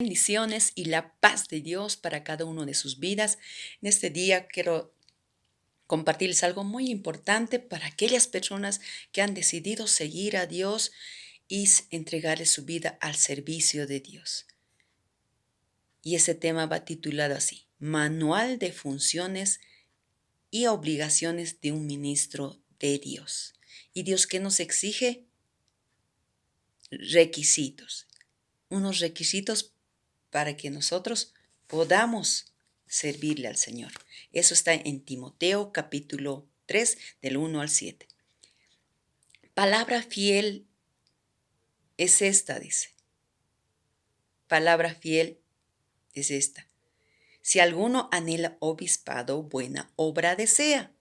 Bendiciones y la paz de Dios para cada uno de sus vidas. En este día quiero compartirles algo muy importante para aquellas personas que han decidido seguir a Dios y entregarle su vida al servicio de Dios. Y ese tema va titulado así: Manual de funciones y obligaciones de un ministro de Dios. ¿Y Dios qué nos exige? Requisitos. Unos requisitos para que nosotros podamos servirle al Señor. Eso está en Timoteo capítulo 3 del 1 al 7. Palabra fiel es esta, dice. Palabra fiel es esta. Si alguno anhela obispado, buena obra desea.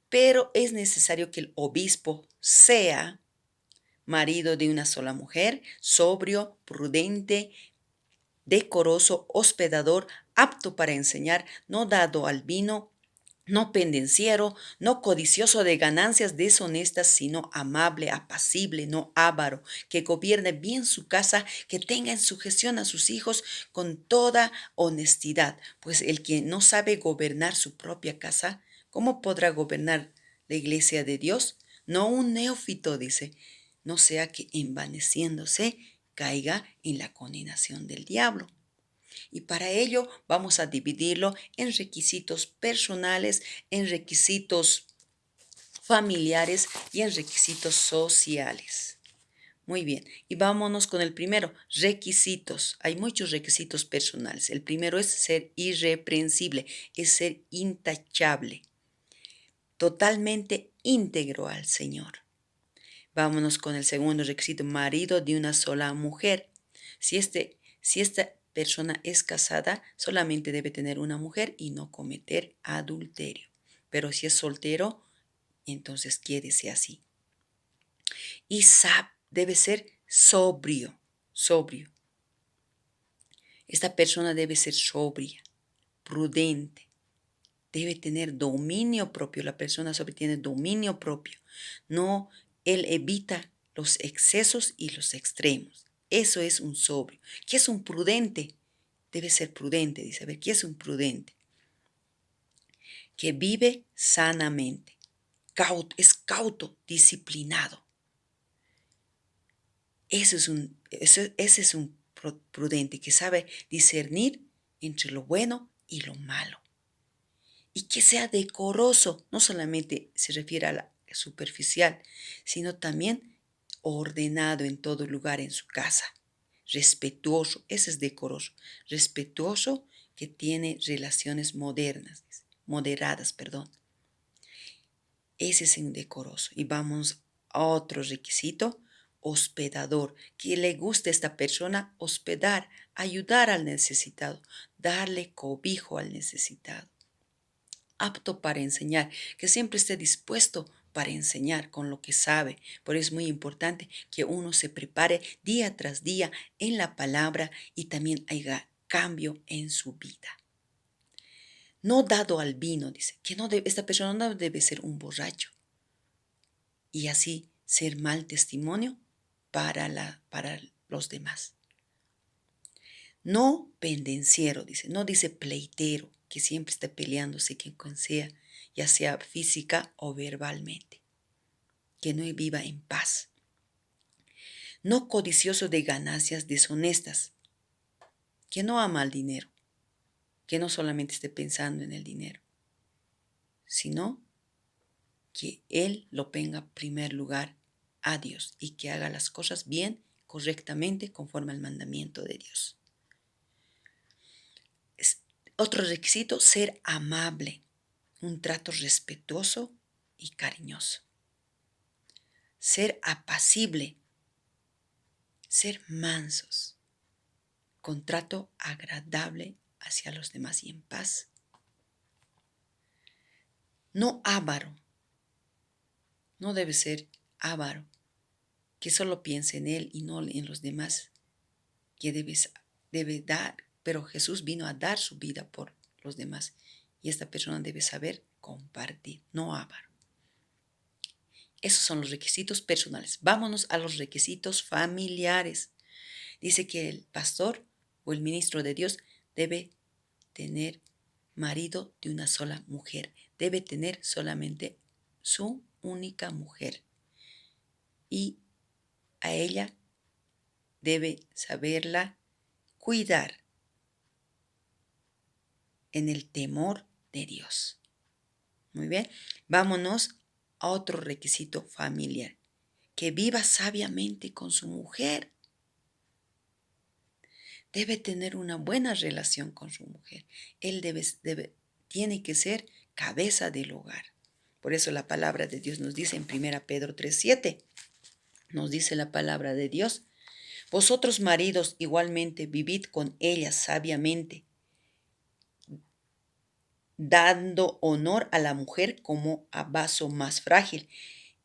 Pero es necesario que el obispo sea marido de una sola mujer, sobrio, prudente, decoroso, hospedador, apto para enseñar, no dado al vino, no pendenciero, no codicioso de ganancias deshonestas, sino amable, apacible, no avaro, que gobierne bien su casa, que tenga en sujeción a sus hijos con toda honestidad. Pues el que no sabe gobernar su propia casa, ¿cómo podrá gobernar la iglesia de Dios? No un neófito, dice, no sea que envaneciéndose caiga en la condenación del diablo. Y para ello vamos a dividirlo en requisitos personales, en requisitos familiares y en requisitos sociales. Muy bien, y vámonos con el primero, requisitos. Hay muchos requisitos personales. El primero es ser irreprensible, es ser intachable, totalmente íntegro al Señor. Vámonos con el segundo requisito, marido de una sola mujer. Si esta persona es casada, solamente debe tener una mujer y no cometer adulterio. Pero si es soltero, entonces quédese así. Y debe ser sobrio. Esta persona debe ser sobria, prudente, debe tener dominio propio. La persona sobre tiene dominio propio. No, él evita los excesos y los extremos. Eso es un sobrio. ¿Qué es un prudente? Debe ser prudente, dice. A ver, ¿qué es un prudente? Que vive sanamente. Es cauto, disciplinado. Ese es un prudente que sabe discernir entre lo bueno y lo malo. Y que sea decoroso, no solamente se refiere a la superficial, sino también ordenado en todo lugar en su casa. Respetuoso, ese es decoroso. Respetuoso que tiene relaciones moderadas. Ese es un decoroso. Y vamos a otro requisito, hospedador, que le guste a esta persona hospedar, ayudar al necesitado, darle cobijo al necesitado. Apto para enseñar, que siempre esté dispuesto para enseñar con lo que sabe. Por eso es muy importante que uno se prepare día tras día en la palabra y también haya cambio en su vida. No dado al vino, dice, que esta persona no debe ser un borracho y así ser mal testimonio para los demás. No pendenciero, dice, no dice pleitero, que siempre esté peleándose quien sea, ya sea física o verbalmente, que no viva en paz. No codicioso de ganancias deshonestas, que no ama el dinero, que no solamente esté pensando en el dinero, sino que él lo ponga en primer lugar a Dios y que haga las cosas bien, correctamente, conforme al mandamiento de Dios. Otro requisito, ser amable, un trato respetuoso y cariñoso. Ser apacible, ser mansos, con trato agradable hacia los demás y en paz. No avaro, no debe ser avaro, que solo piense en él y no en los demás, que debe dar, pero Jesús vino a dar su vida por los demás y esta persona debe saber compartir, no avaro. Esos son los requisitos personales. Vámonos a los requisitos familiares. Dice que el pastor o el ministro de Dios debe tener marido de una sola mujer. Debe tener solamente su única mujer. Y a ella debe saberla cuidar en el temor de Dios. Muy bien, vámonos a otro requisito familiar. Que viva sabiamente con su mujer. Debe tener una buena relación con su mujer. Él tiene que ser cabeza del hogar. Por eso la palabra de Dios nos dice en 1 Pedro 3:7, nos dice la palabra de Dios: vosotros maridos igualmente vivid con ella sabiamente, dando honor a la mujer como a vaso más frágil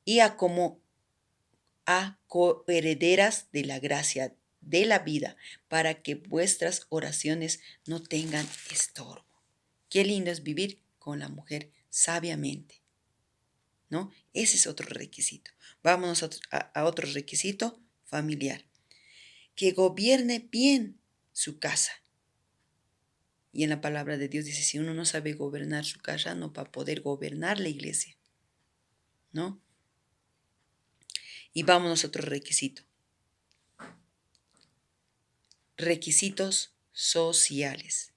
y a coherederas de la gracia de la vida, para que vuestras oraciones no tengan estorbo. Qué lindo es vivir con la mujer sabiamente, ¿no? Ese es otro requisito. Vámonos a otro requisito familiar. Que gobierne bien su casa. Y en la palabra de Dios dice, si uno no sabe gobernar su casa, no va a poder gobernar la iglesia, ¿no? Y vámonos a otro requisito. Requisitos sociales.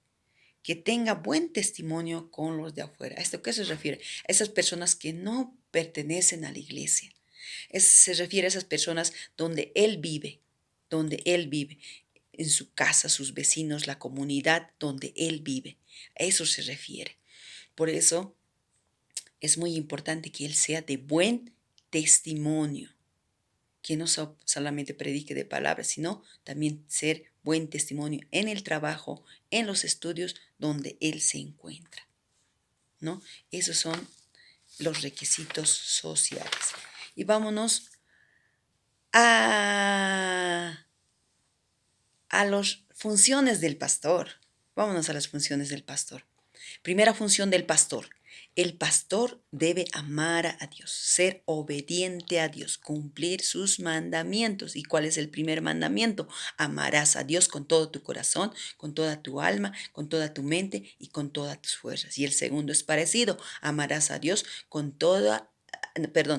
Que tenga buen testimonio con los de afuera. ¿A esto qué se refiere? A esas personas que no pertenecen a la iglesia. Se refiere a esas personas donde él vive, en su casa, sus vecinos, la comunidad donde él vive. A eso se refiere. Por eso es muy importante que él sea de buen testimonio, que no solamente predique de palabras, sino también ser buen testimonio en el trabajo, en los estudios donde él se encuentra, ¿no? Esos son los requisitos sociales. Y vámonos a las funciones del pastor. Vámonos a las funciones del pastor. Primera función del pastor. El pastor debe amar a Dios, ser obediente a Dios, cumplir sus mandamientos. ¿Y cuál es el primer mandamiento? Amarás a Dios con todo tu corazón, con toda tu alma, con toda tu mente y con todas tus fuerzas. Y el segundo es parecido. Amarás a Dios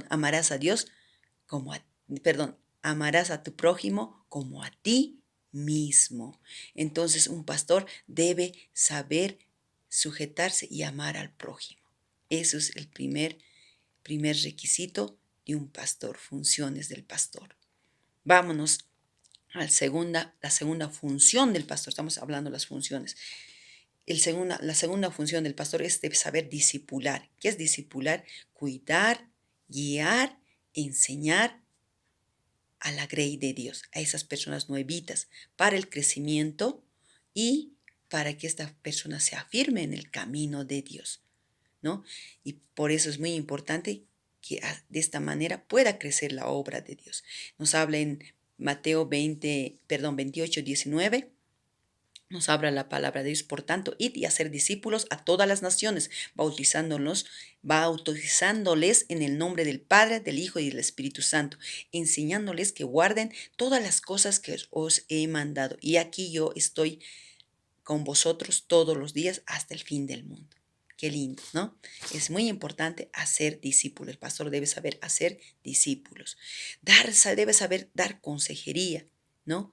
amarás a Dios amarás a tu prójimo como a ti mismo. Entonces, un pastor debe saber sujetarse y amar al prójimo. Eso es el primer requisito de un pastor, funciones del pastor. Vámonos a la segunda función del pastor. Estamos hablando de las funciones. La segunda función del pastor es de saber discipular. ¿Qué es discipular? Cuidar, guiar, enseñar a la grey de Dios, a esas personas nuevitas, para el crecimiento y para que esta persona se afirme en el camino de Dios, ¿no? Y por eso es muy importante que de esta manera pueda crecer la obra de Dios. Nos habla en Mateo 28:19. Nos habla la palabra de Dios, por tanto, id y hacer discípulos a todas las naciones, bautizándoles en el nombre del Padre, del Hijo y del Espíritu Santo, enseñándoles que guarden todas las cosas que os he mandado. Y aquí yo estoy con vosotros todos los días hasta el fin del mundo. Qué lindo, ¿no? Es muy importante hacer discípulos. El pastor debe saber hacer discípulos. Debe saber dar consejería, ¿no?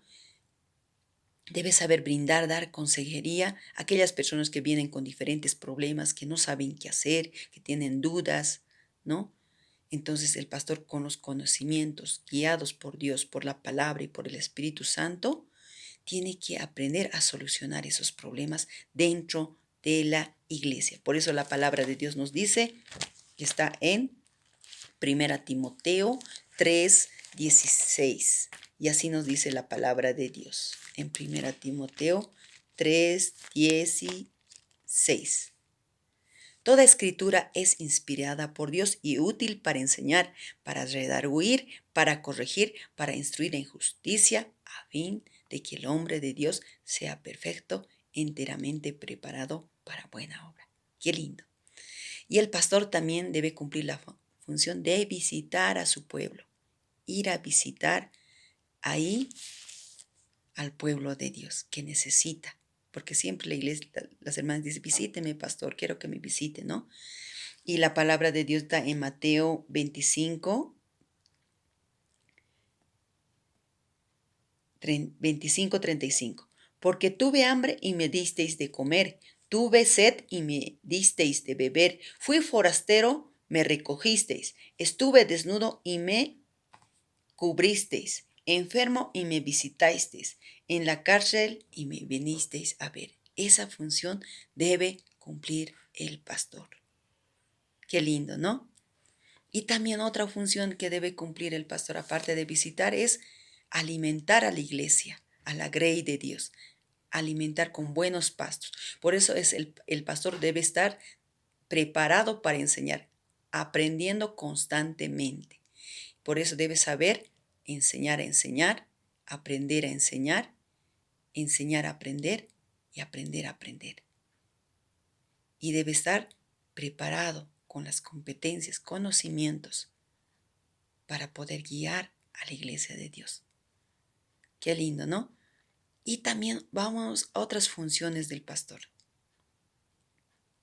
Debe saber dar consejería a aquellas personas que vienen con diferentes problemas, que no saben qué hacer, que tienen dudas, ¿no? Entonces el pastor, con los conocimientos guiados por Dios, por la palabra y por el Espíritu Santo, tiene que aprender a solucionar esos problemas dentro de la iglesia. Por eso la palabra de Dios nos dice, que está en 1 Timoteo 3:16. Y así nos dice la palabra de Dios en 1 Timoteo 3:16. Toda escritura es inspirada por Dios y útil para enseñar, para redarguir, para corregir, para instruir en justicia, a fin de que el hombre de Dios sea perfecto, enteramente preparado para buena obra. Qué lindo. Y el pastor también debe cumplir la función de visitar a su pueblo, ir a visitar ahí al pueblo de Dios que necesita. Porque siempre la iglesia, las hermanas dicen, visíteme, pastor, quiero que me visite, ¿no? Y la palabra de Dios está en Mateo 25, 35. Porque tuve hambre y me disteis de comer, tuve sed y me disteis de beber, fui forastero, me recogisteis, estuve desnudo y me cubristeis, enfermo y me visitasteis, en la cárcel y me vinisteis a ver. Esa función debe cumplir el pastor. Qué lindo, ¿no? Y también otra función que debe cumplir el pastor, aparte de visitar, es alimentar a la iglesia, a la grey de Dios, alimentar con buenos pastos. Por eso el pastor debe estar preparado para enseñar, aprendiendo constantemente. Por eso debe saber enseñar a enseñar, aprender a enseñar, enseñar a aprender y aprender a aprender. Y debe estar preparado con las competencias, conocimientos para poder guiar a la iglesia de Dios. Qué lindo, ¿no? Y también vamos a otras funciones del pastor.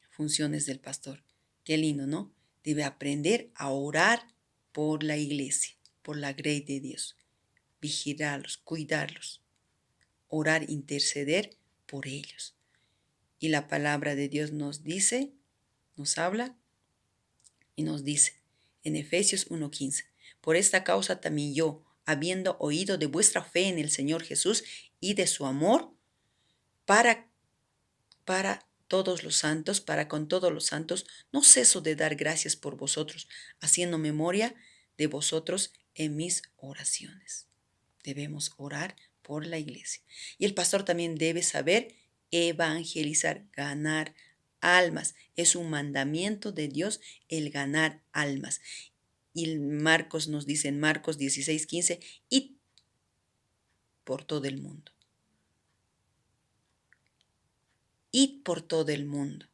Funciones del pastor. Qué lindo, ¿no? Debe aprender a orar por la iglesia, por la grey de Dios. Vigilarlos, cuidarlos. Orar, interceder por ellos. Y la palabra de Dios nos dice, nos habla y nos dice en Efesios 1:15, por esta causa también yo, habiendo oído de vuestra fe en el Señor Jesús y de su amor para todos los santos, para con todos los santos, no ceso de dar gracias por vosotros, haciendo memoria de vosotros en mis oraciones. Debemos orar por la iglesia. Y el pastor también debe saber evangelizar, ganar almas. Es un mandamiento de Dios el ganar almas. Y Marcos nos dice en Marcos 16:15, id por todo el mundo. Id por todo el mundo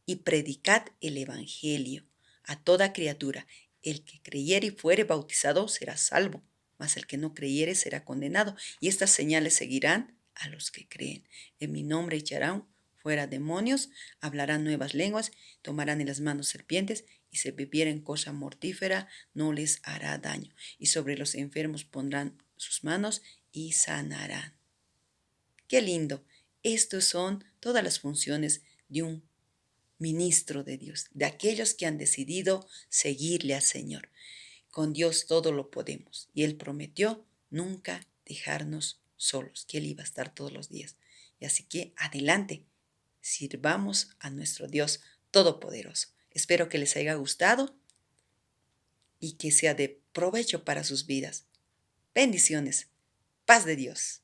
y predicad el evangelio a toda criatura. El que creyere y fuere bautizado será salvo, mas el que no creyere será condenado. Y estas señales seguirán a los que creen. En mi nombre echarán fuera demonios, hablarán nuevas lenguas, tomarán en las manos serpientes, y si bebieren cosa mortífera no les hará daño. Y sobre los enfermos pondrán sus manos y sanarán. Qué lindo. Estas son todas las funciones de un ministro de Dios, de aquellos que han decidido seguirle al Señor. Con Dios todo lo podemos. Y Él prometió nunca dejarnos solos, que Él iba a estar todos los días. Y así que adelante, sirvamos a nuestro Dios Todopoderoso. Espero que les haya gustado y que sea de provecho para sus vidas. Bendiciones. Paz de Dios.